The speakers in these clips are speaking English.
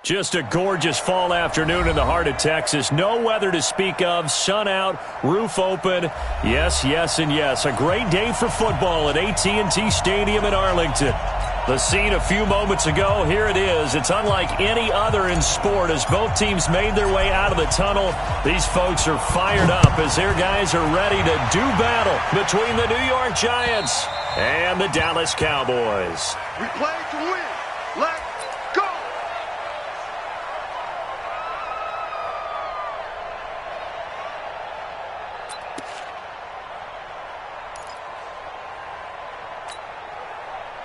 Just a gorgeous fall afternoon in the heart of Texas. No weather to speak of. Sun out, roof open. Yes, yes, and yes. A great day for football at AT&T Stadium in Arlington. The scene a few moments ago, here it is. It's unlike any other in sport as both teams made their way out of the tunnel. These folks are fired up as their guys are ready to do battle between the New York Giants and the Dallas Cowboys. We play to win. Let's go!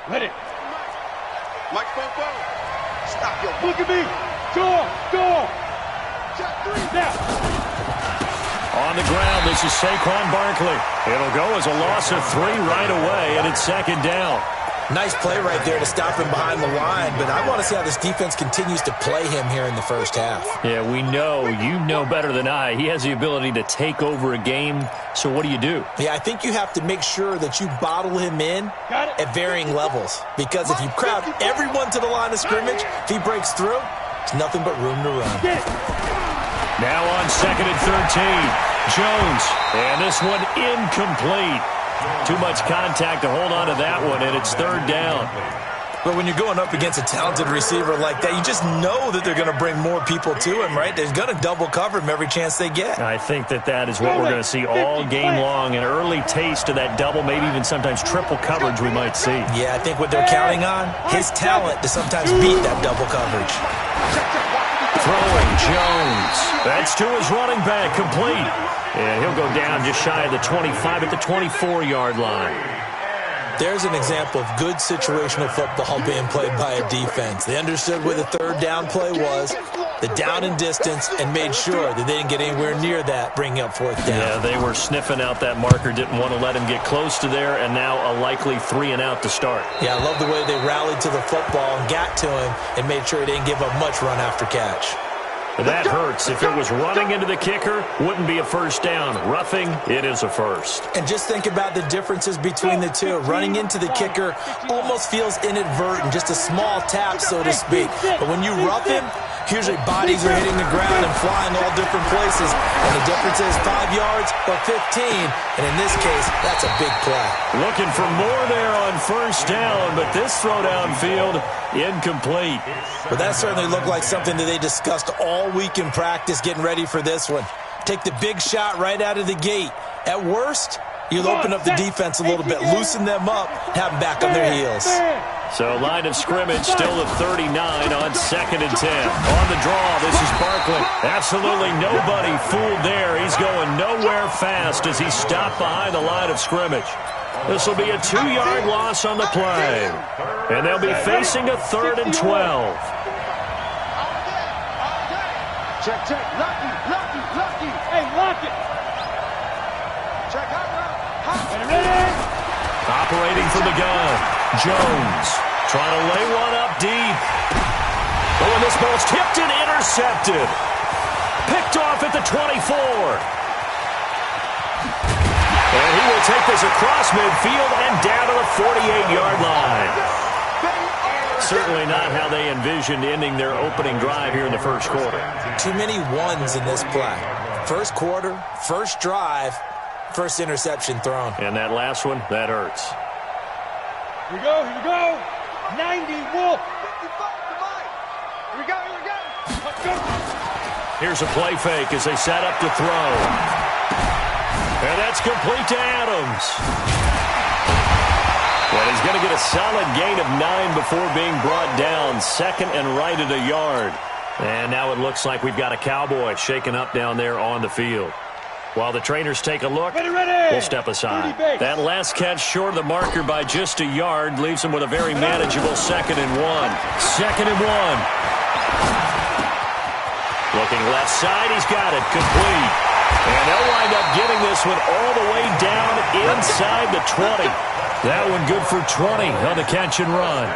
Ready. Mike Popo. Stop your. Look at me. Go. Check three. Now. On the ground, this is Saquon Barkley. It'll go as a loss of 3 right away, and it's second down. Nice play right there to stop him behind the line, but I want to see how this defense continues to play him here in the first half. Yeah, we know. You know better than I. He has the ability to take over a game, so what do you do? Yeah, I think you have to make sure that you bottle him in at varying levels, because if you crowd everyone to the line of scrimmage, if he breaks through, there's nothing but room to run. Now on 2nd and 13, Jones, and this one incomplete. Too much contact to hold on to that one, and it's 3rd down. But when you're going up against a talented receiver like that, you just know that they're going to bring more people to him, right? They're going to double cover him every chance they get. I think that is what we're going to see all game long, an early taste of that double, maybe even sometimes triple coverage we might see. Yeah, I think what they're counting on, his talent to sometimes beat that double coverage. Throwing Jones. That's to his running back, complete. And he'll go down just shy of the 25 at the 24-yard line. There's an example of good situational football being played by a defense. They understood where the 3rd down play was, the down and distance, and made sure that they didn't get anywhere near that, bringing up 4th down. Yeah, they were sniffing out that marker, didn't want to let him get close to there, and now a likely 3 and out to start. Yeah, I love the way they rallied to the football and got to him and made sure he didn't give up much run after catch. That hurts. If it was running into the kicker, wouldn't be a first down. Roughing, it is a first. And just think about the differences between the two. Running into the kicker almost feels inadvertent, just a small tap, so to speak. But when you rough him, usually bodies are hitting the ground and flying all different places. And the difference is 5 yards or 15. And in this case, that's a big play. Looking for more there on first down, but this throw downfield, incomplete. But that certainly looked like something that they discussed all week in practice, getting ready for this one. Take the big shot right out of the gate. At worst, you'll open up the defense a little bit, loosen them up, have them back on their heels. So line of scrimmage still at 39 on 2nd and 10. On the draw, this is Barkley. Absolutely nobody fooled there. He's going nowhere fast as he's stopped behind the line of scrimmage. This will be a 2-yard loss on the play. And they'll be facing a 3rd and 12. Check. Lucky. Hey, lock it. Check out. Operating from the gun, Jones trying to lay one up deep. Oh, and this ball's tipped and intercepted. Picked off at the 24. And he will take this across midfield and down to the 48-yard line. Certainly not how they envisioned ending their opening drive here in the first quarter. Too many ones in this play. First quarter, first drive, first interception thrown. And that last one, that hurts. Here we go. 90, Wolf. Here we go. Let's go. Here's a play fake as they set up to throw. And that's complete to Adams. Well, he's going to get a solid gain of 9 before being brought down. 2nd and right at a yard. And now it looks like we've got a Cowboy shaken up down there on the field. While the trainers take a look, we'll step aside. That last catch short of the marker by just a yard leaves him with a very manageable 2nd and 1. 2nd and 1. Looking left side, he's got it. Complete. And they'll wind up getting this one all the way down inside the 20. That one good for 20 on the catch and run.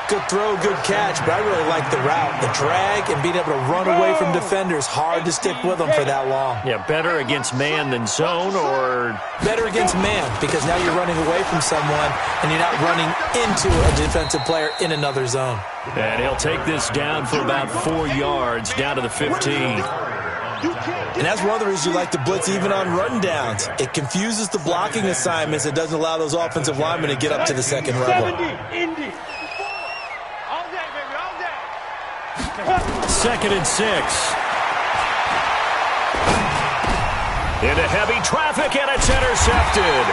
Good throw, good catch, but I really like the route. The drag and being able to run away from defenders. Hard to stick with them for that long. Yeah, better against man than zone, or? Better against man, because now you're running away from someone and you're not running into a defensive player in another zone. And he'll take this down for about 4 yards, down to the 15. And that's one of the reasons you like to blitz even on run downs. It confuses the blocking assignments. It doesn't allow those offensive linemen to get up to the second level. 70, Second and 6. Into heavy traffic, and it's intercepted.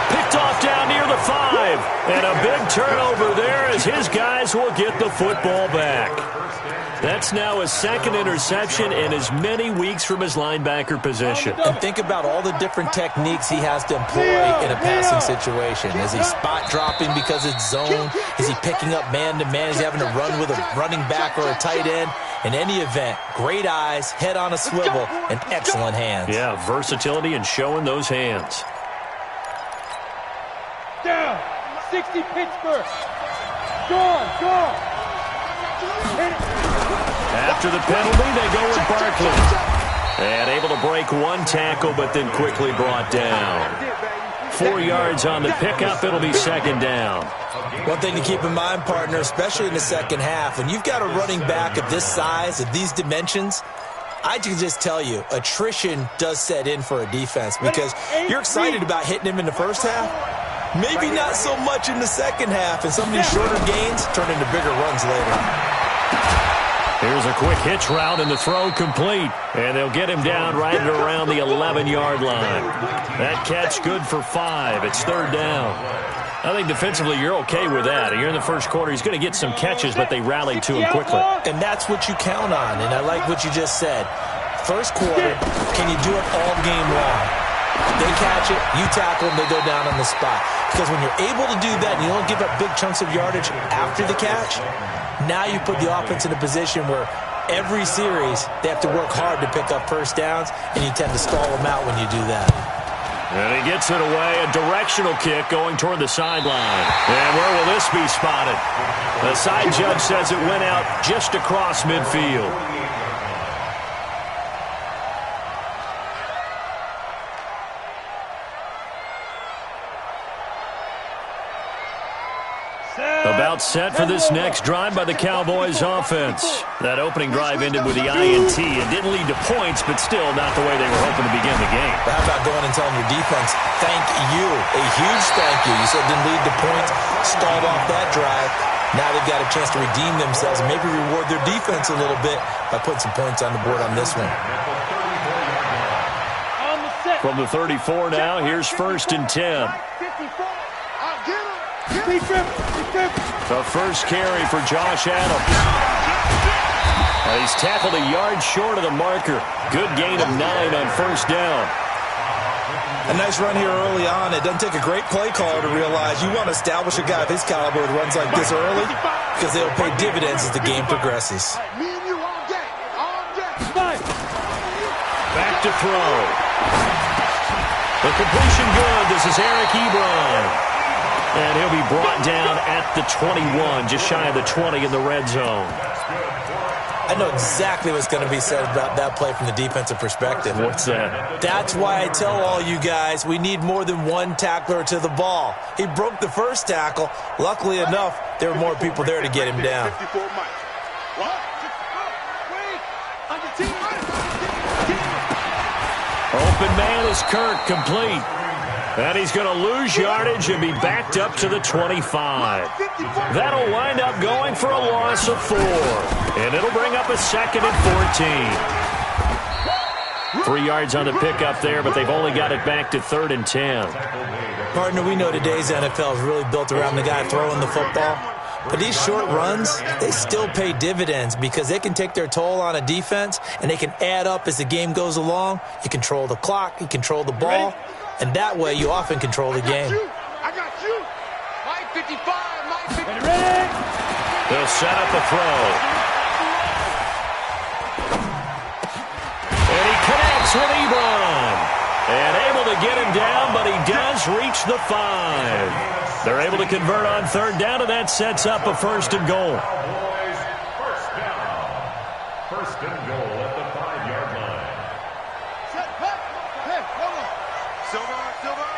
Picked off down near the 5. And a big turnover there as his guys will get the football back. That's now his second interception in as many weeks from his linebacker position. And think about all the different techniques he has to employ in a passing situation. Is he spot dropping because it's zone? Is he picking up man-to-man? Is he having to run with a running back or a tight end? In any event, great eyes, head on a swivel, and excellent hands. Yeah, versatility and showing those hands. down, 60 Pittsburgh. Gone. Hit it. After the penalty, they go with Barkley. And able to break one tackle, but then quickly brought down. 4 yards on the pickup. It'll be second down. One thing to keep in mind, partner, especially in the second half, when you've got a running back of this size, of these dimensions, I can just tell you, attrition does set in for a defense because you're excited about hitting him in the first half. Maybe not so much in the second half, and some of these shorter gains turn into bigger runs later. Here's a quick hitch route, and the throw complete. And they'll get him down right at around the 11-yard line. That catch good for 5. It's third down. I think defensively you're okay with that. You're in the first quarter. He's going to get some catches, but they rallied to him quickly. And that's what you count on, and I like what you just said. First quarter, can you do it all game long? They catch it, you tackle them, they go down on the spot. Because when you're able to do that and you don't give up big chunks of yardage after the catch, now you put the offense in a position where every series they have to work hard to pick up first downs, and you tend to stall them out when you do that. And he gets it away, a directional kick going toward the sideline. And where will this be spotted? The side judge says it went out just across midfield. About set for this next drive by the Cowboys offense. That opening drive ended with the INT. It didn't lead to points, but still not the way they were hoping to begin the game. But how about going and telling your defense, thank you, a huge thank you. You said it didn't lead to points, stalled off that drive. Now they've got a chance to redeem themselves and maybe reward their defense a little bit by putting some points on the board on this one. From the 34 now, here's first and 10. The first carry for Josh Adams. He's tackled a yard short of the marker. Good gain of 9 on first down. A nice run here early on. It doesn't take a great play caller to realize you want to establish a guy of his caliber that runs like this early because they'll pay dividends as the game progresses. Back to throw. The completion good. This is Eric Ebron. And he'll be brought down at the 21, just shy of the 20 in the red zone. I know exactly what's going to be said about that play from the defensive perspective. What's that? That's why I tell all you guys we need more than one tackler to the ball. He broke the first tackle. Luckily enough, there were more people there to get him down. Open man is Kirk, complete. And he's going to lose yardage and be backed up to the 25. That'll wind up going for a loss of 4. And it'll bring up a second and 14. 3 yards on the pickup there, but they've only got it back to third and 10. Partner, we know today's NFL is really built around the guy throwing the football. But these short runs, they still pay dividends because they can take their toll on a defense, and they can add up as the game goes along. You control the clock, you control the ball. And that way, you often control the game. I got you. My 55, my 55. They'll set up a throw. And he connects with Ebron. And able to to get him down, but he does reach the 5. They're able to convert on third down, and that sets up a 1st and goal. Cowboys, first down. 1st and goal at the 5-yard line. Set, cut. Hey, hold on. Silver, silver.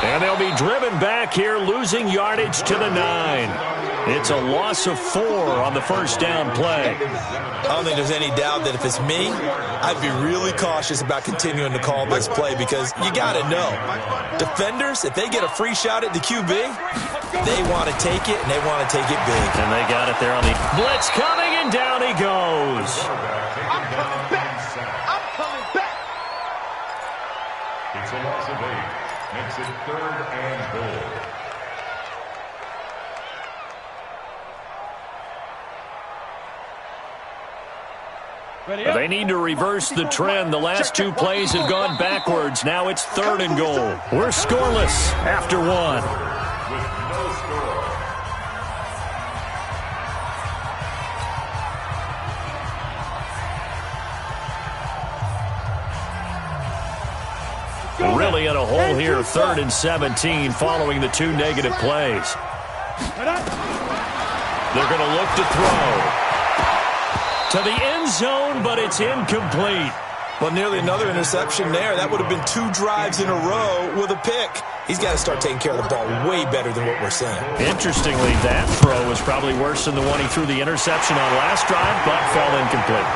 And they'll be driven back here, losing yardage to the 9. It's a loss of 4 on the 1st down play. I don't think there's any doubt that if it's me, I'd be really cautious about continuing to call this play because you got to know, defenders, if they get a free shot at the QB, they want to take it, and they want to take it big. And they got it there on the blitz coming, and down he goes. I'm coming back. I'm coming back. It's a loss of 8. Makes it 3rd and goal. They need to reverse the trend. The last 2 plays have gone backwards. Now it's 3rd and goal. We're scoreless after 1. With no score. Really in a hole here, 3rd and 17 following the 2 negative plays. They're going to look to throw. To the end zone, but it's incomplete. Well, nearly another interception there. That would have been 2 drives in a row with a pick. He's got to start taking care of the ball way better than what we're seeing. Interestingly, that throw was probably worse than the one he threw the interception on last drive, but fell incomplete.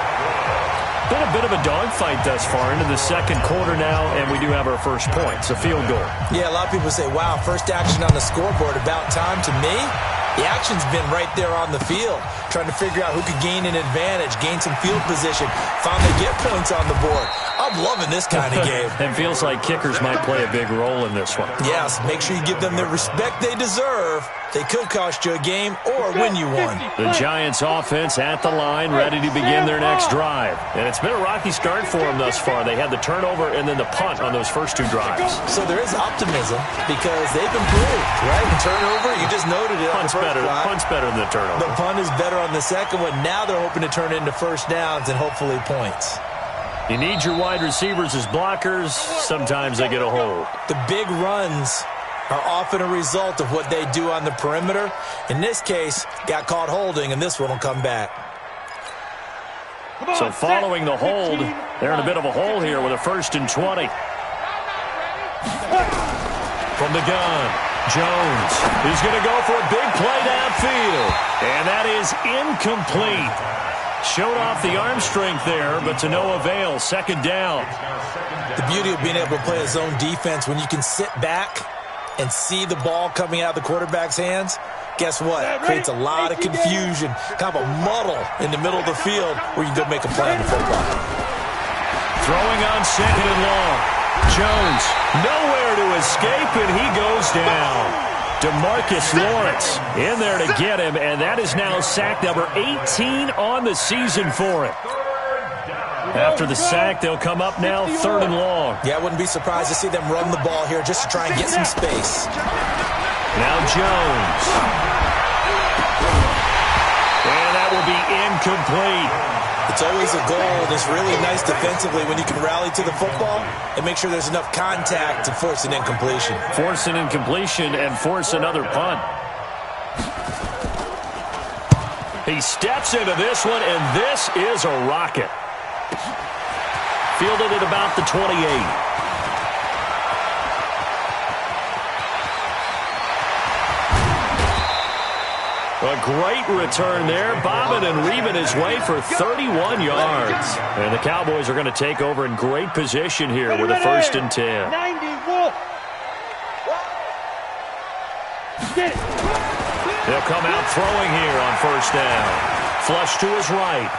Been a bit of a dogfight thus far into the 2nd quarter now, and we do have our first point. It's a field goal. Yeah, a lot of people say, wow, first action on the scoreboard, about time. To me, the action's been right there on the field, trying to figure out who could gain an advantage, gain some field position, finally get points on the board. I'm loving this kind of game. It feels like kickers might play a big role in this one. Yes, make sure you give them the respect they deserve. They could cost you a game or win you one. The Giants offense at the line, ready to begin their next drive. And it's been a rocky start for them thus far. They had the turnover and then the punt on those first 2 drives. So there is optimism because they've improved, right? And turnover, you just noted it. Punt's better than the turnover. The punt is better on the second one. Now they're hoping to turn it into first downs and hopefully points. You need your wide receivers as blockers. Sometimes they get a hold. The big runs are often a result of what they do on the perimeter. In this case, got caught holding, and this one will come back. So following the hold, they're in a bit of a hole here with a 1st and 20. From the gun, Jones is going to go for a big play downfield. And that is incomplete. Showed off the arm strength there, but to no avail. 2nd down. The beauty of being able to play a zone defense when you can sit back and see the ball coming out of the quarterback's hands, guess what? It creates a lot of confusion, kind of a muddle in the middle of the field where you can go make a play on the football. Throwing on 2nd and long. Jones nowhere to escape, and he goes down. DeMarcus Lawrence in there to get him, and that is now sack number 18 on the season for him. After the sack, they'll come up now 3rd and long. Yeah, I wouldn't be surprised to see them run the ball here just to try and get some space. Now Jones. And that will be incomplete. It's always a goal, and it's really nice defensively when you can rally to the football and make sure there's enough contact to force an incompletion. Force an incompletion and force another punt. He steps into this one, and this is a rocket. Fielded at about the 28. A great return there, bobbing and weaving his way for 31 yards. And the Cowboys are going to take over in great position here with a 1st and 10. 90, Wolf. Get it. They'll come out throwing here on 1st down. Flush to his right.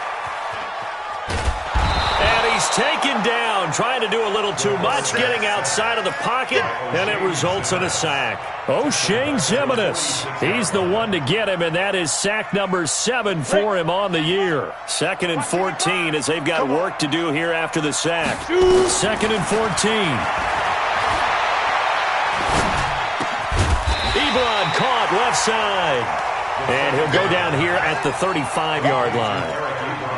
And he's taken down, trying to do a little too much, getting outside of the pocket, and it results in a sack. O'Shane Ximines, he's the one to get him, and that is sack number 7 for him on the year. 2nd and 14 as they've got work to do here after the sack. 2nd and 14. Ebron caught left side. And he'll go down here at the 35-yard line.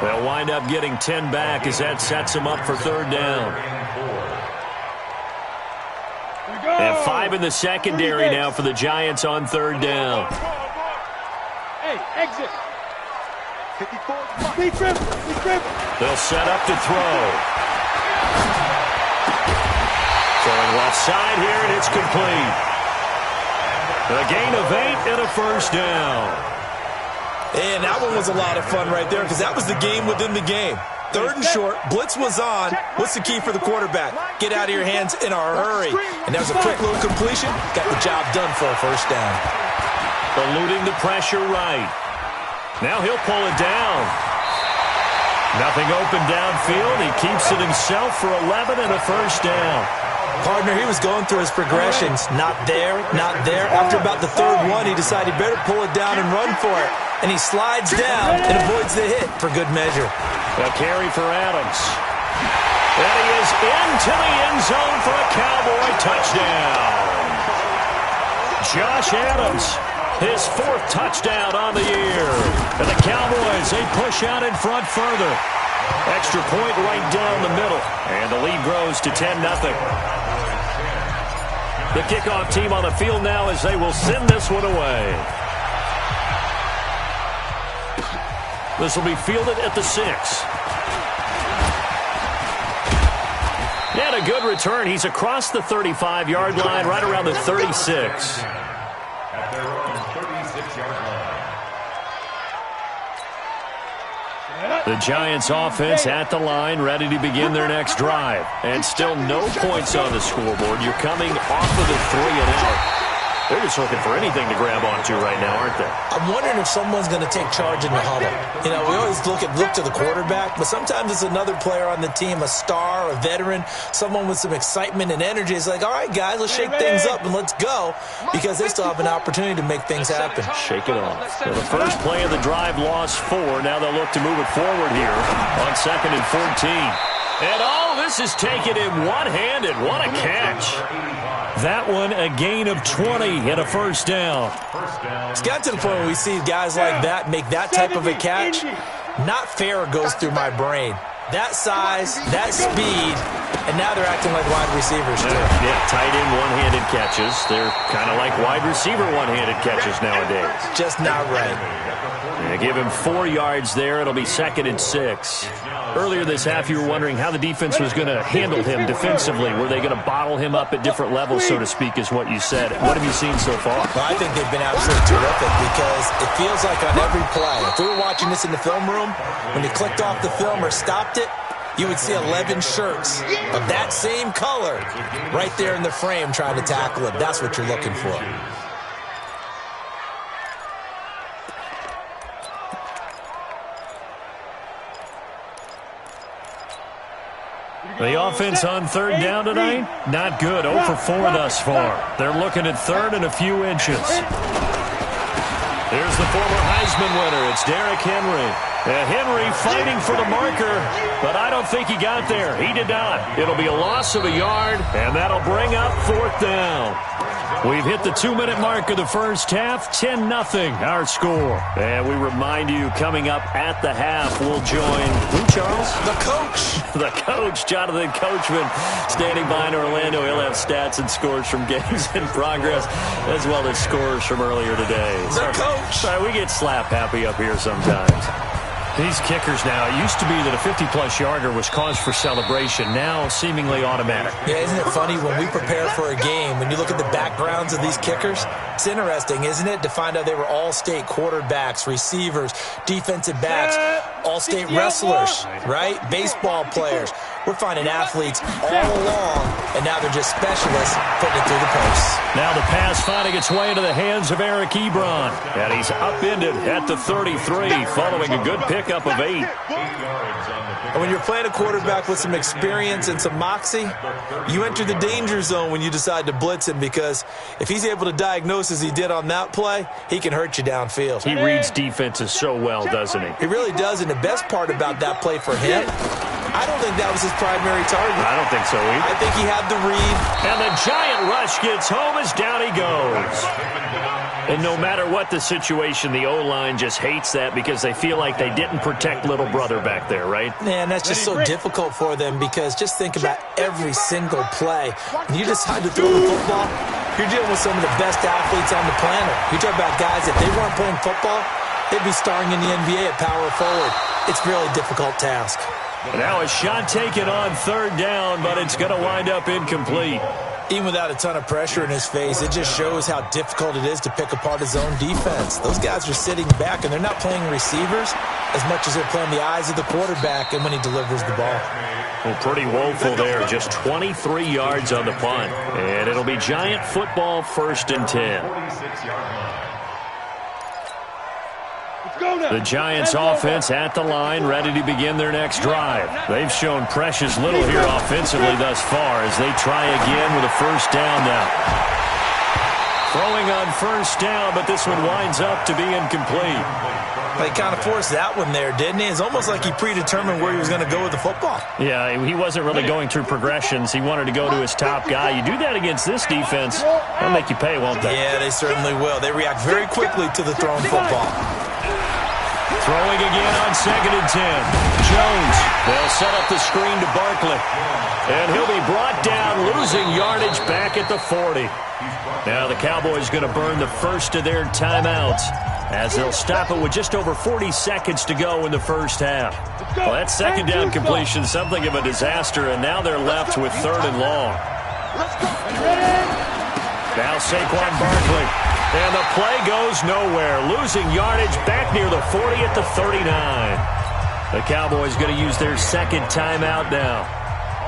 They'll wind up getting 10 back as that sets him up for third down. And 5 in the secondary now for the Giants on third down. Hey, exit. Be triple. They'll set up to throw. Throwing left side here, and it's complete. A gain of 8 and a first down. And that one was a lot of fun right there because that was the game within the game. Third and short, blitz was on. What's the key for the quarterback? Get out of your hands in a hurry. And there's a quick little completion. Got the job done for a first down. Eluding the pressure right. Now he'll pull it down. Nothing open downfield. He keeps it himself for 11 and a first down. Partner, he was going through his progressions. Not there, not there. After about the third one, he decided he better pull it down and run for it. And he slides down and avoids the hit for good measure. A carry for Adams. And he is into the end zone for a Cowboy touchdown. Josh Adams, his 4th touchdown on the year. And the Cowboys, they push out in front further. Extra point right down the middle. And the lead grows to 10-0. The kickoff team on the field now as they will send this one away. This will be fielded at the 6. And a good return. He's across the 35-yard line, right around the 36. At their own 36-yard line. The Giants offense at the line, ready to begin their next drive. And still no points on the scoreboard. You're coming off of the 3 and out. They're just looking for anything to grab onto right now, aren't they? I'm wondering if someone's going to take charge in the huddle. You know, we always look to the quarterback, but sometimes it's another player on the team, a star, a veteran, someone with some excitement and energy. It's like, all right, guys, let's shake things up and let's go, because they still have an opportunity to make things happen. Shake it off. So the first play of the drive lost 4. Now they'll look to move it forward here on 2nd and 14. And all this is taken in one-handed. What a catch. That one a gain of 20 and a first down. It's got to the point where we see guys like that make that type of a catch. Not fair goes through my brain. That size, that speed, and now they're acting like wide receivers too. Yeah, tight end one-handed catches. They're kind of like wide receiver one-handed catches nowadays. Just not right. They give him 4 yards there. It'll be 2nd and 6. Earlier this half, you were wondering how the defense was going to handle him defensively. Were they going to bottle him up at different levels, so to speak, is what you said. What have you seen so far? Well, I think they've been absolutely terrific because it feels like on every play, if we were watching this in the film room, when you clicked off the film or stopped it, you would see 11 shirts of that same color right there in the frame trying to tackle it. That's what you're looking for. The offense on third down tonight, not good. 0 for 4 thus far. They're looking at third and a few inches. There's the former Heisman winner. It's Derrick Henry. Henry fighting for the marker, but I don't think he got there. He did not. It'll be a loss of a yard, and that'll bring up 4th down. We've hit the 2-minute mark of the first half. 10-0 our score. And we remind you, coming up at the half, we'll join who, Charles? The coach. The coach, Jonathan Coachman, standing by in Orlando. He'll have stats and scores from games in progress, as well as scores from earlier today. The coach. Sorry, we get slap happy up here sometimes. These kickers now, it used to be that a 50-plus yarder was cause for celebration, now seemingly automatic. Yeah, isn't it funny when we prepare for a game, when you look at the backgrounds of these kickers, it's interesting, isn't it, to find out they were all-state quarterbacks, receivers, defensive backs, all-state wrestlers, right? Baseball players. We're finding athletes all along, and now they're just specialists putting it through the posts. Now the pass finding its way into the hands of Eric Ebron. And he's upended at the 33, following a good pickup of 8. And when you're playing a quarterback with some experience and some moxie, you enter the danger zone when you decide to blitz him, because if he's able to diagnose as he did on that play, he can hurt you downfield. He reads defenses so well, doesn't he? He really does, and the best part about that play for him, I don't think that was his primary target. I don't think so either. I think he had the read. And the giant rush gets home as down he goes. And no matter what the situation, the O-line just hates that because they feel like they didn't protect little brother back there, right? Man, that's just so difficult for them because just think about every single play. When you decide to throw the football, you're dealing with some of the best athletes on the planet. You talk about guys, if they weren't playing football, they'd be starring in the NBA at power forward. It's a really difficult task. Now a shot taken on third down, but it's going to wind up incomplete. Even without a ton of pressure in his face, it just shows how difficult it is to pick apart his own defense. Those guys are sitting back, and they're not playing receivers as much as they're playing the eyes of the quarterback and when he delivers the ball. Well, pretty woeful there. Just 23 yards on the punt. And it'll be Giant football, 1st and 10. The Giants offense at the line, ready to begin their next drive. They've shown precious little here offensively thus far as they try again with a 1st down now. Throwing on 1st down, but this one winds up to be incomplete. He kind of forced that one there, didn't he? It's almost like he predetermined where he was going to go with the football. Yeah, he wasn't really going through progressions. He wanted to go to his top guy. You do that against this defense, they'll make you pay, won't they? Yeah, they certainly will. They react very quickly to the thrown football. Throwing again on 2nd and 10. Jones, they'll set up the screen to Barkley. And he'll be brought down, losing yardage back at the 40. Now the Cowboys going to burn the first of their timeouts as they'll stop it with just over 40 seconds to go in the first half. Well, that 2nd down completion, something of a disaster, and now they're left with 3rd and long. Now Saquon Barkley. And the play goes nowhere, losing yardage back near the 40 at the 39. The Cowboys going to use their 2nd timeout now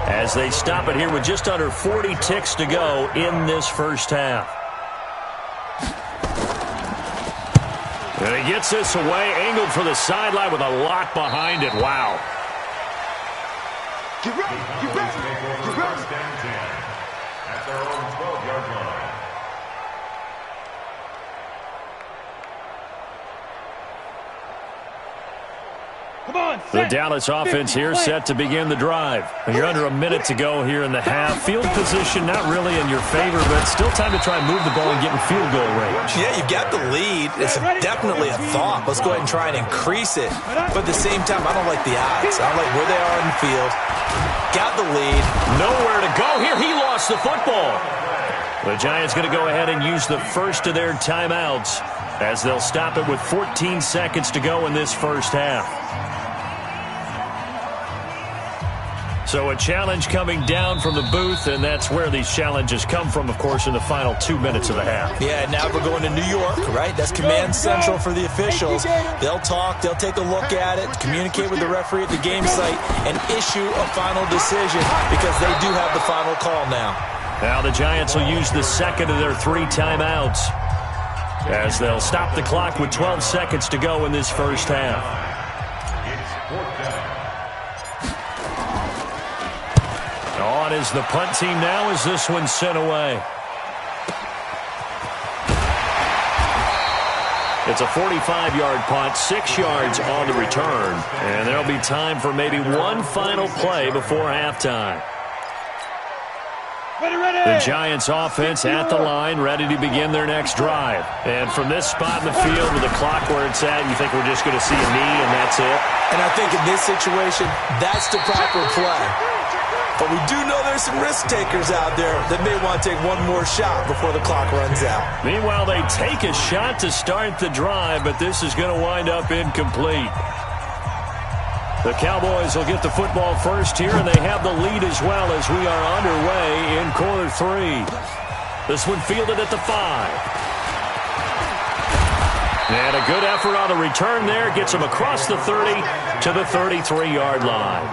as they stop it here with just under 40 ticks to go in this first half. And he gets this away, angled for the sideline with a lot behind it. Wow. Get ready, get ready, get ready. 1st and 10 at their own 12-yard line. The Dallas offense here set to begin the drive. You're under a minute to go here in the half. Field position not really in your favor, but still time to try and move the ball and get in field goal range. Yeah, you've got the lead. It's definitely a thought. Let's go ahead and try and increase it. But at the same time, I don't like the odds. I don't like where they are in the field. Got the lead. Nowhere to go here. He lost the football. The Giants going to go ahead and use the first of their timeouts as they'll stop it with 14 seconds to go in this first half. So a challenge coming down from the booth, and that's where these challenges come from, of course, in the final 2 minutes of the half. Yeah, now we're going to New York, right? That's command central for the officials. They'll talk, they'll take a look at it, communicate with the referee at the game site, and issue a final decision because they do have the final call now. Now the Giants will use the 2nd of their 3 timeouts as they'll stop the clock with 12 seconds to go in this first half. On is the punt team now as this one's sent away. It's a 45-yard punt, 6 yards on the return, and there'll be time for maybe one final play before halftime. The Giants offense at the line, ready to begin their next drive. And from this spot in the field with the clock where it's at, you think we're just going to see a knee and that's it? And I think in this situation, that's the proper play. But we do know there's some risk takers out there that may want to take one more shot before the clock runs out. Meanwhile, they take a shot to start the drive, but this is going to wind up incomplete. The Cowboys will get the football first here, and they have the lead as well as we are underway in quarter 3. This one fielded at the 5. And a good effort on the return there. Gets him across the 30 to the 33-yard line.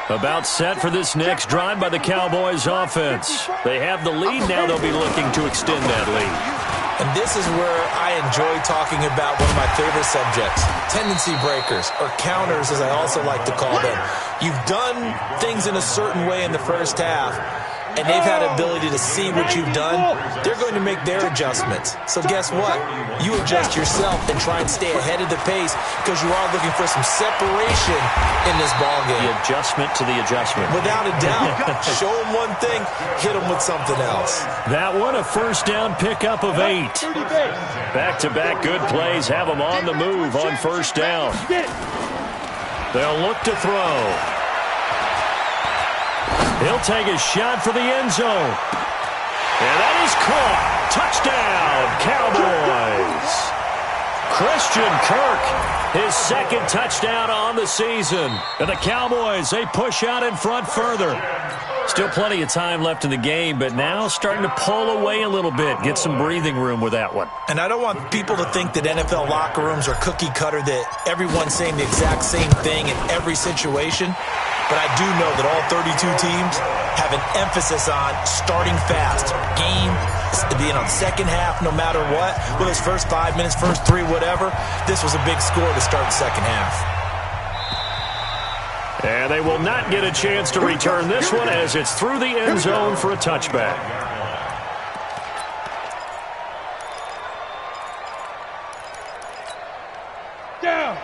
About set for this next drive by the Cowboys offense. They have the lead. Now they'll be looking to extend that lead. And this is where I enjoy talking about one of my favorite subjects, tendency breakers, or counters as I also like to call them. You've done things in a certain way in the first half. and they've had the ability to see what you've done, they're going to make their adjustments. So guess what? You adjust yourself and try and stay ahead of the pace because you are looking for some separation in this ballgame. The adjustment to the adjustment. Without a doubt. Show them one thing, hit them with something else. That one, a first down pickup of 8. Back-to-back good plays have them on the move on first down. They'll look to throw. He'll take a shot for the end zone. And that is caught. Touchdown, Cowboys. Christian Kirk, his second touchdown on the season. And the Cowboys, they push out in front further. Still plenty of time left in the game, but now starting to pull away a little bit. Get some breathing room with that one. And I don't want people to think that NFL locker rooms are cookie cutter, that everyone's saying the exact same thing in every situation. But I do know that all 32 teams have an emphasis on starting fast. Game, being on second half no matter what. Whether it's first 5 minutes, first 3, whatever. This was a big score to start the second half. And they will not get a chance to return this one as it's through the end zone for a touchback.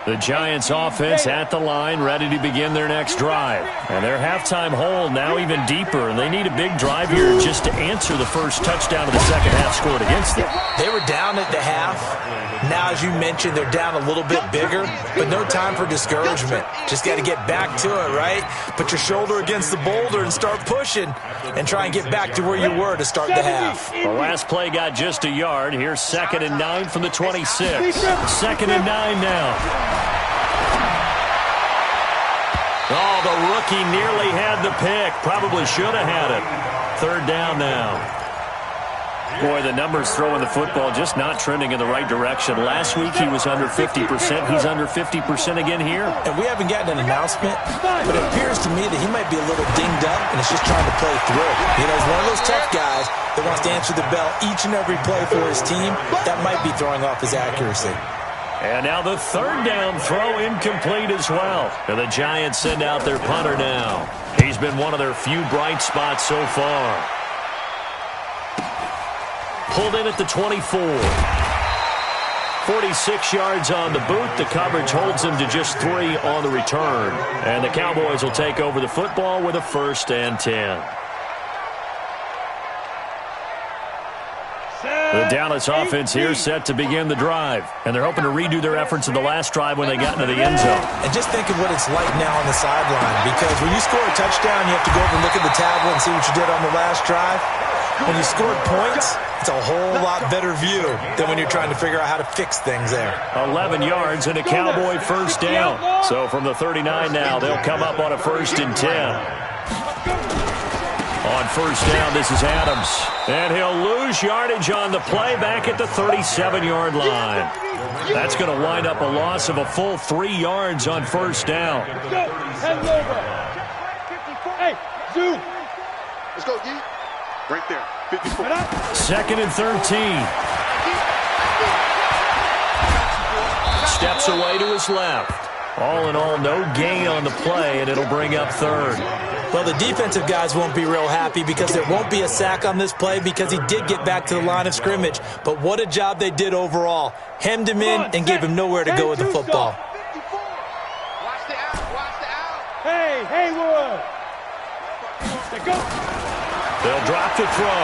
The Giants offense at the line, ready to begin their next drive. And their halftime hole now even deeper, and they need a big drive here just to answer the first touchdown of the second half scored against them. They were down at the half. Now, as you mentioned, they're down a little bit bigger, but no time for discouragement. Just got to get back to it, right? Put your shoulder against the boulder and start pushing and try and get back to where you were to start the half. The last play got just a yard. Here's 2nd and 9 from the 26. 2nd and 9 now. Oh, the rookie nearly had the pick. Probably should have had it. 3rd down now. Boy, the numbers throwing the football just not trending in the right direction. Last week he was under 50%. He's under 50% again here. And we haven't gotten an announcement, but it appears to me that he might be a little dinged up and is just trying to play through. You know, he's one of those tough guys that wants to answer the bell each and every play for his team. That might be throwing off his accuracy. And now the 3rd down throw incomplete as well. And the Giants send out their punter now. He's been one of their few bright spots so far. Pulled in at the 24. 46 yards on the boot. The coverage holds him to just 3 on the return. And the Cowboys will take over the football with a 1st and 10. The Dallas offense here set to begin the drive. And they're hoping to redo their efforts in the last drive when they got into the end zone. And just think of what it's like now on the sideline. Because when you score a touchdown, you have to go over and look at the tablet and see what you did on the last drive. When you scored points, it's a whole lot better view than when you're trying to figure out how to fix things there. 11 yards and a Cowboy 1st down. So from the 39 now, they'll come up on a 1st and 10. On 1st down, this is Adams. And he'll lose yardage on the play back at the 37-yard line. That's going to wind up a loss of a full 3 yards on 1st down. Hey, Zoo. Let's go, D. Right there. 54. 2nd and 13. Steps away to his left. All in all, no gain on the play, and it'll bring up 3rd. Well, the defensive guys won't be real happy because there won't be a sack on this play because he did get back to the line of scrimmage. But what a job they did overall. Hemmed him in and gave him nowhere to go with the football. Watch the out. Watch the out. Hey, Haywood. Let's go. They'll drop the throw.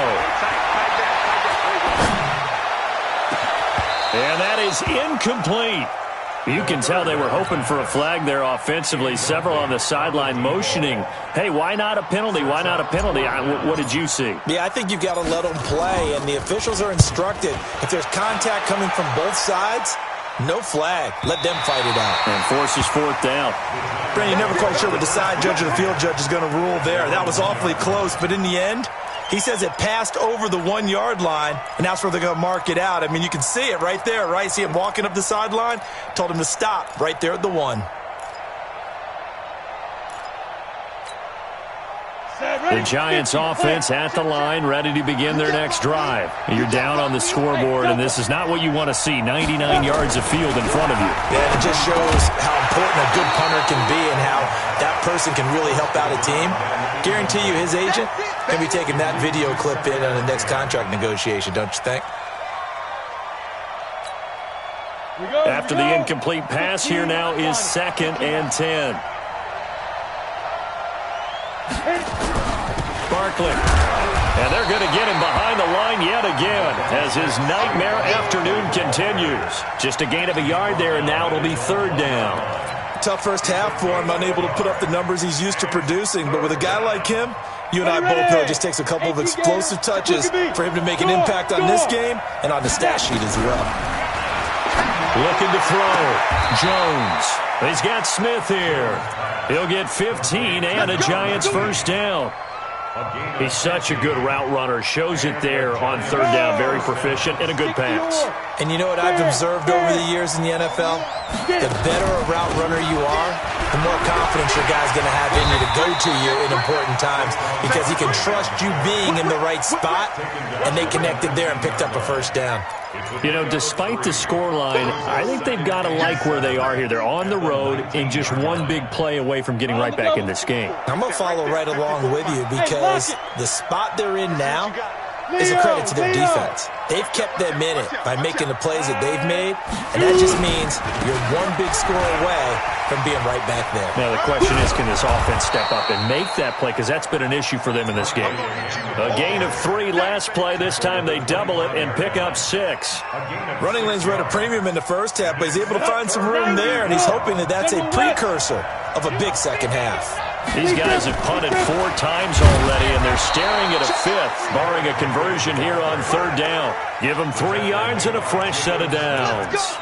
And that is incomplete. You can tell they were hoping for a flag there offensively. Several on the sideline motioning, hey, why not a penalty? Why not a penalty? What did you see? Yeah, I think you've got to let them play, and the officials are instructed. If there's contact coming from both sides, no flag. Let them fight it out. And forces 4th down. Brandon, you're never quite sure what the side judge or the field judge is going to rule there. That was awfully close, but in the end, he says it passed over the 1-yard line, and that's where they're going to mark it out. I mean, you can see it right there, right? See him walking up the sideline? Told him to stop right there at the 1. Set, The Giants offense at the line, ready to begin their next drive. You're down on the scoreboard, and this is not what you want to see, 99 yards of field in front of you. Yeah, it just shows how important a good punter can be and how that person can really help out a team. Guarantee you his agent can be taking that video clip in on the next contract negotiation, don't you think? After the incomplete pass, here now is 2nd and 10. Barkley. And they're going to get him behind the line yet again as his nightmare afternoon continues. Just a gain of a yard there, and now it'll be 3rd down. Tough first half for him, unable to put up the numbers he's used to producing. But with a guy like him, you and I both know it just takes a couple of explosive touches for him to make an impact on this game and on the stat sheet as well. Looking to throw. Jones. He's got Smith here. He'll get 15 and a Giants first down. He's such a good route runner. Shows it there on 3rd down. Very proficient and a good pass. And you know what I've observed over the years in the NFL? The better a route runner you are, the more confidence your guy's going to have in you to go to you in important times because he can trust you being in the right spot, and they connected there and picked up a first down. You know, despite the scoreline, I think they've got to like where they are here. They're on the road and just one big play away from getting right back in this game. I'm going to follow right along with you because the spot they're in now is a credit to their defense. They've kept them in it by making the plays that they've made, and that just means you're one big score away from being right back there. Now the question is, can this offense step up and make that play? Because that's been an issue for them in this game. A gain of 3 last play. This time they double it and pick up 6. Running lanes were at a premium in the first half, but he's able to find some room there, and he's hoping that that's a precursor of a big second half. These guys have punted 4 times already, and they're staring at a 5th, barring a conversion here on 3rd down. Give them 3 yards and a fresh set of downs.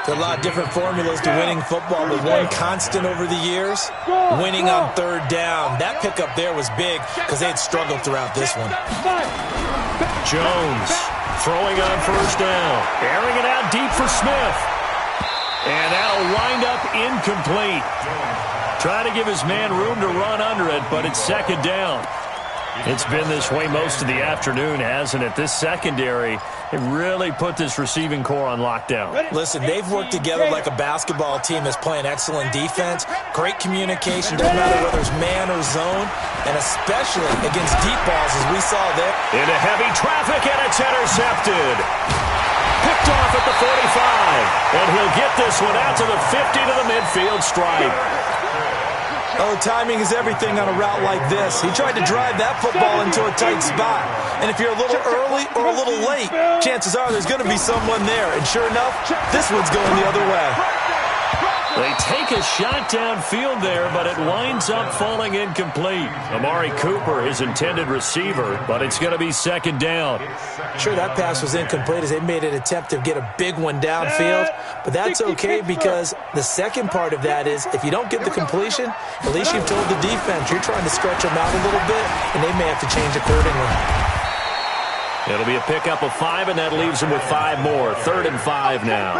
There are a lot of different formulas to winning football, but one constant over the years, winning on 3rd down. That pickup there was big because they had struggled throughout this one. Jones throwing on 1st down, airing it out deep for Smith. And that'll wind up incomplete. Trying to give his man room to run under it, but it's 2nd down. It's been this way most of the afternoon, hasn't it? This secondary, it really put this receiving core on lockdown. Listen, they've worked together like a basketball team that's playing excellent defense, great communication, doesn't matter whether it's man or zone, and especially against deep balls as we saw there. Into heavy traffic, and it's intercepted. Picked off at the 45, and he'll get this one out to the 50 to the midfield stripe. Oh, timing is everything on a route like this. He tried to drive that football into a tight spot. And if you're a little early or a little late, chances are there's going to be someone there. And sure enough, this one's going the other way. They take a shot downfield there, but it winds up falling incomplete. Amari Cooper, his intended receiver, but it's going to be 2nd down. Sure, that pass was incomplete as they made an attempt to get a big one downfield, but that's okay because the second part of that is if you don't get the completion, at least you've told the defense you're trying to stretch them out a little bit, and they may have to change accordingly. It'll be a pickup of 5, and that leaves them with 5 more. 3rd and 5 now.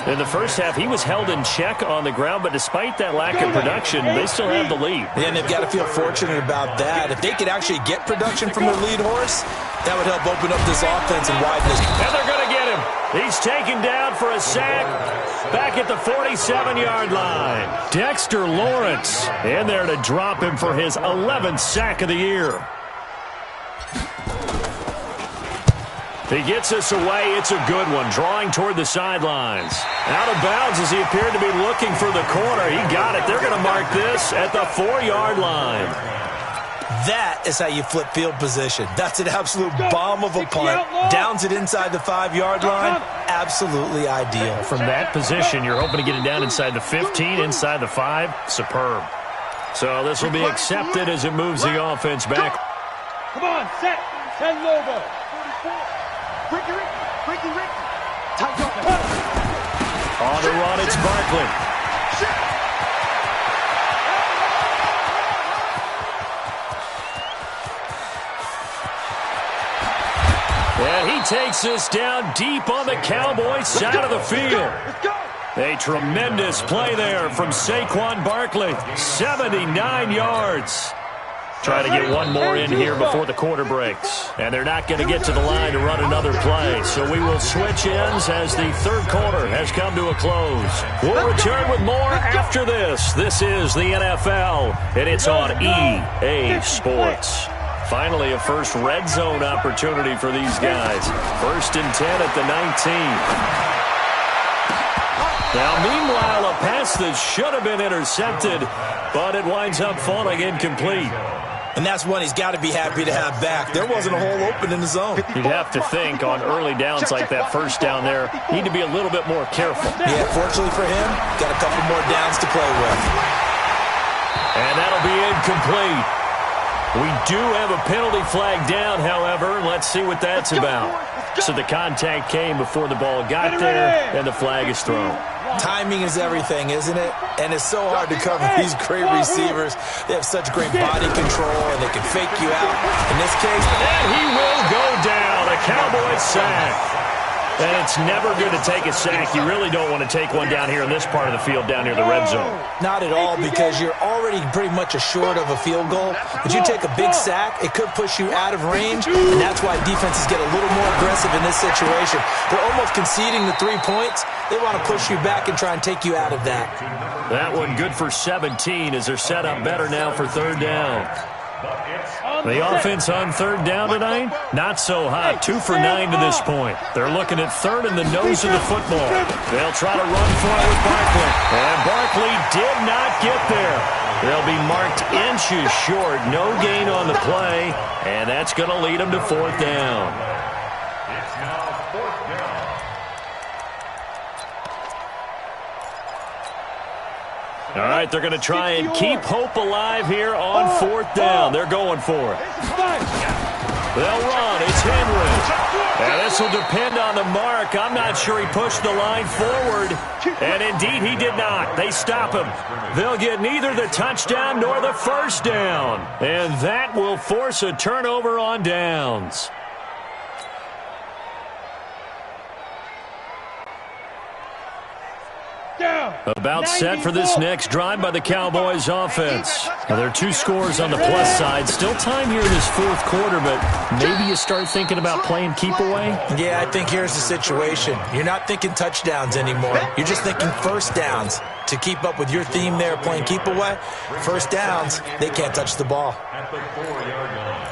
In the first half, he was held in check on the ground, but despite that lack of production, they still have the lead. And they've got to feel fortunate about that. If they could actually get production from their lead horse, that would help open up this offense and widen this. And they're going to get him. He's taken down for a sack back at the 47-yard line. Dexter Lawrence in there to drop him for his 11th sack of the year. He gets us away. It's a good one. Drawing toward the sidelines. Out of bounds as he appeared to be looking for the corner. He got it. They're going to mark this at the 4-yard line. That is how you flip field position. That's an absolute bomb of a punt. Downs it inside the 5-yard line. Absolutely ideal. From that position, you're hoping to get it down inside the 15, inside the 5. Superb. So this will be accepted as it moves the offense back. Come on, set. 10 Lobo. Ricky. On the run, it's Barkley. And he takes us down deep on the Cowboys' side of the field. A tremendous play there from Saquon Barkley. 79 yards. Trying to get one more in here before the quarter breaks. And they're not going to get to the line to run another play. So we will switch ends as the third quarter has come to a close. We'll return with more after this. This is the NFL, and it's on EA Sports. Finally, a first red zone opportunity for these guys. 1st and 10 at the 19. Now, meanwhile, a pass that should have been intercepted, but it winds up falling incomplete. And that's one he's got to be happy to have back. There wasn't a hole open in the zone. You'd have to think on early downs like that first down there, need to be a little bit more careful. Yeah, fortunately for him, got a couple more downs to play with. And that'll be incomplete. We do have a penalty flag down, however. Let's see what that's about. So the contact came before the ball got there, and the flag is thrown. Timing is everything, isn't it? And it's so hard to cover these great receivers. They have such great body control, and they can fake you out. In this case, and he will go down. A Cowboys sack. And it's never good to take a sack. You really don't want to take one down here in this part of the field, down near the red zone. Not at all, because you're already pretty much assured of a field goal. But you take a big sack, it could push you out of range, and that's why defenses get a little more aggressive in this situation. They're almost conceding the 3 points. They want to push you back and try and take you out of that. That one good for 17 as they're set up better now for third down. The offense on third down tonight, not so hot. 2 for 9 to this point. They're looking at third in the nose of the football. They'll try to run for it with Barkley. And Barkley did not get there. They'll be marked inches short. No gain on the play. And that's going to lead them to fourth down. It's now 4th down. All right, they're going to try and keep hope alive here on fourth down. They're going for it. They'll run. It's Henry. And this will depend on the mark. I'm not sure he pushed the line forward. And indeed, he did not. They stop him. They'll get neither the touchdown nor the first down. And that will force a turnover on downs. About set for this next drive by the Cowboys offense. Now, there are 2 scores on the plus side. Still time here in this fourth quarter, but maybe you start thinking about playing keep away? Yeah, I think here's the situation. You're not thinking touchdowns anymore. You're just thinking first downs. To keep up with your theme there, playing keep away, first downs, they can't touch the ball. At the 4-yard line.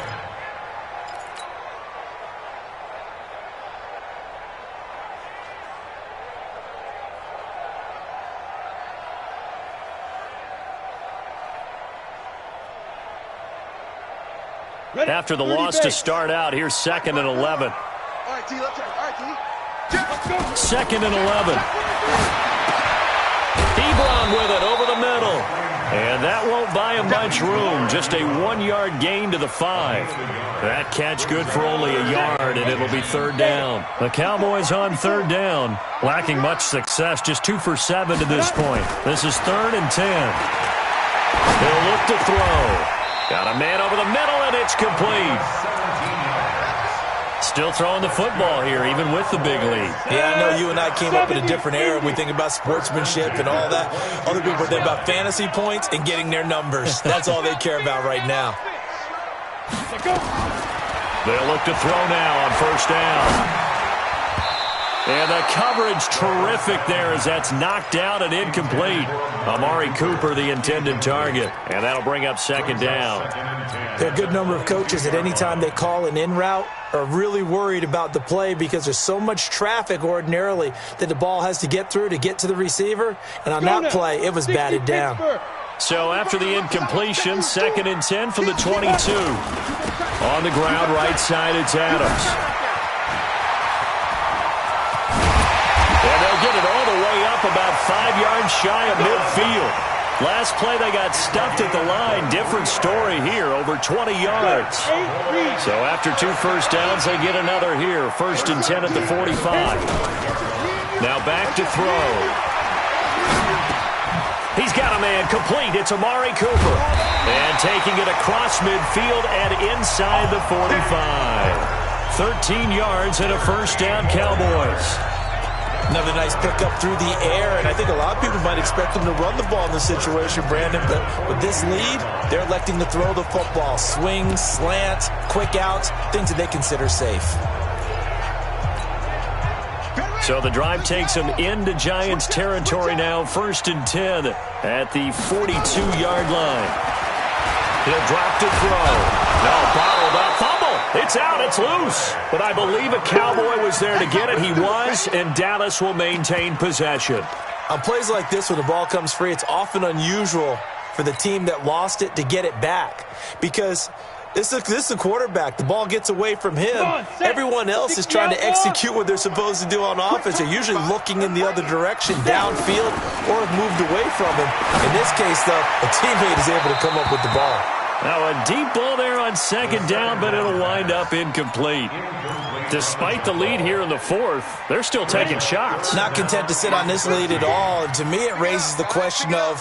After the loss to start out, here's 2nd and 11. All right, T, left turn. All right, T. 2nd and 11. Ebron with it over the middle. And that won't buy him much room. Just a 1-yard gain to the 5. That catch good for only a yard, and it'll be third down. The Cowboys on third down, lacking much success, just 2 for 7 to this point. This is 3rd and 10. They'll look to throw. Got a man over the middle, and it's complete. Still throwing the football here, even with the big lead. Yeah, I know you and I came up in a different era. We think about sportsmanship and all that. Other people think about fantasy points and getting their numbers. That's all they care about right now. They'll look to throw now on first down. And the coverage terrific there as that's knocked out and incomplete. Amari Cooper, the intended target. And that'll bring up second down. There are a good number of coaches at any time they call an in route are really worried about the play because there's so much traffic ordinarily that the ball has to get through to get to the receiver. And on that play, it was batted down. So after the incompletion, 2nd and 10 from the 22. On the ground, right side, it's Adams. And they'll get it all the way up about 5 yards shy of midfield. Last play, they got stuffed at the line. Different story here, over 20 yards. So after 2 first downs, they get another here. 1st and 10 at the 45. Now back to throw. He's got a man complete. It's Amari Cooper. And taking it across midfield and inside the 45. 13 yards and a first down, Cowboys. Another nice pickup through the air, and I think a lot of people might expect them to run the ball in this situation, Brandon, but with this lead, they're electing to throw the football. Swing, slant, quick outs, things that they consider safe. So the drive takes them into Giants territory now, 1st and 10 at the 42-yard line. He'll drop to throw. No, bottled up. Fumble. It's out. It's loose. But I believe a Cowboy was there to get it. He was, and Dallas will maintain possession. On plays like this, when the ball comes free, it's often unusual for the team that lost it to get it back. Because this is a quarterback. The ball gets away from him. Everyone else is trying to execute what they're supposed to do on offense. They're usually looking in the other direction, downfield, or have moved away from him. In this case, though, a teammate is able to come up with the ball. Now a deep ball there on 2nd down, but it'll wind up incomplete. Despite the lead here in the 4th, they're still taking shots. Not content to sit on this lead at all. And to me, it raises the question of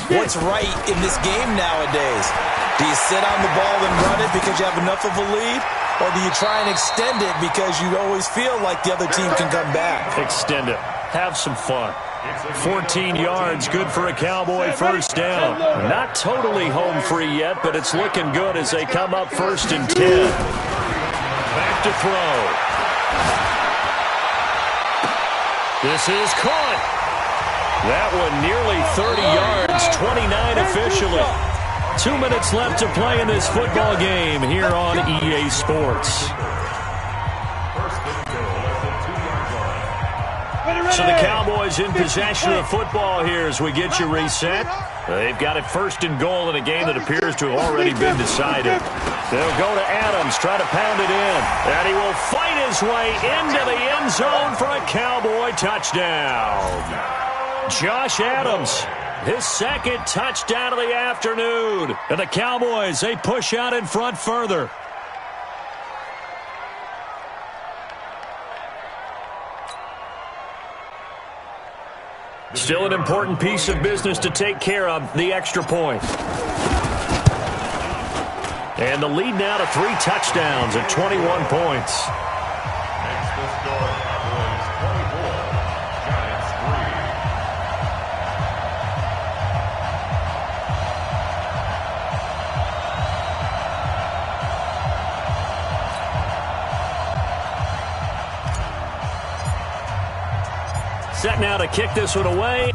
what's right in this game nowadays. Do you sit on the ball and run it because you have enough of a lead? Or do you try and extend it because you always feel like the other team can come back? Extend it. Have some fun. 14 yards, good for a Cowboy 1st down. Not totally home free yet, but it's looking good as they come up 1st and 10. Back to throw. This is caught. That one nearly 30 yards, 29 officially. 2 minutes left to play in this football game here on EA Sports. So the Cowboys in possession of football here as we get you reset. They've got it 1st and goal in a game that appears to have already been decided. They'll go to Adams, try to pound it in. And he will fight his way into the end zone for a Cowboy touchdown. Josh Adams, his 2nd touchdown of the afternoon. And the Cowboys, they push out in front further. Still an important piece of business to take care of, the extra point. And the lead now to 3 touchdowns at 21 points. Next to score, Cowboys 24, Giants 3. Set now to kick this one away.